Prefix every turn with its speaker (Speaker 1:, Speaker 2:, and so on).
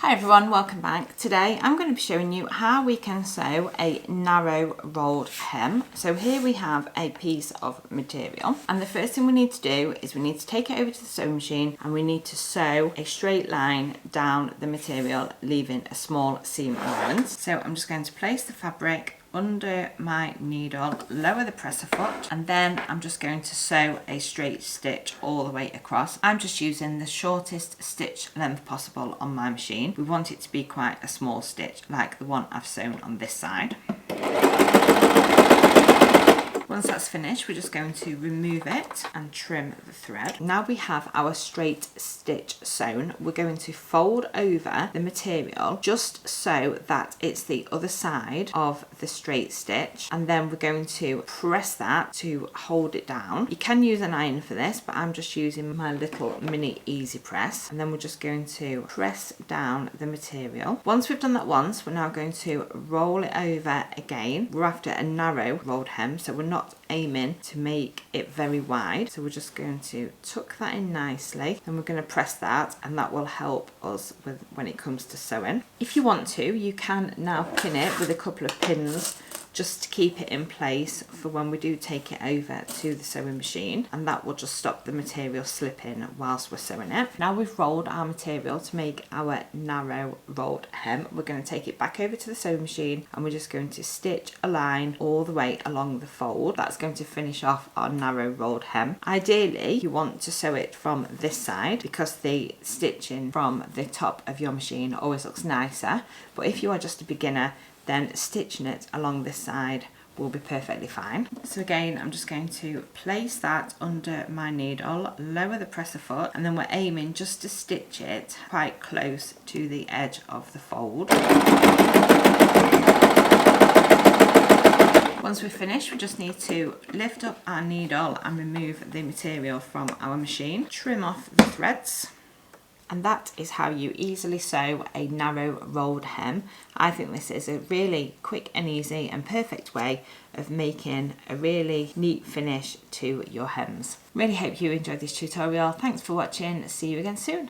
Speaker 1: Hi everyone, welcome back. Today I'm going to be showing you how we can sew a narrow rolled hem. So here we have a piece of material, and the first thing we need to do is we need to take it over to the sewing machine and we need to sew a straight line down the material, leaving a small seam allowance. So I'm just going to place the fabric under my needle, lower the presser foot, and then I'm just going to sew a straight stitch all the way across. I'm just using the shortest stitch length possible on my machine. We want it to be quite a small stitch like the one I've sewn on this side. Once that's finished, we're just going to remove it and trim the thread. Now we have our straight stitch sewn, we're going to fold over the material just so that it's the other side of the straight stitch, and then we're going to press that to hold it down. You can use an iron for this, but I'm just using my little mini easy press, and then we're just going to press down the material. Once we've done that once, we're now going to roll it over again. We're after a narrow rolled hem, so we're not aiming to make it very wide, so we're just going to tuck that in nicely, and we're going to press that, and that will help us with when it comes to sewing. If you want to, you can now pin it with a couple of pins just to keep it in place for when we do take it over to the sewing machine, and that will just stop the material slipping whilst we're sewing it. Now we've rolled our material to make our narrow rolled hem, we're going to take it back over to the sewing machine and we're just going to stitch a line all the way along the fold. That's going to finish off our narrow rolled hem. Ideally you want to sew it from this side because the stitching from the top of your machine always looks nicer, but if you are just a beginner, then stitching it along this side will be perfectly fine. So again, I'm just going to place that under my needle, lower the presser foot, and then we're aiming just to stitch it quite close to the edge of the fold. Once we're finished, we just need to lift up our needle and remove the material from our machine, trim off the threads. And that is how you easily sew a narrow rolled hem. I think this is a really quick and easy and perfect way of making a really neat finish to your hems. Really hope you enjoyed this tutorial. Thanks for watching. See you again soon.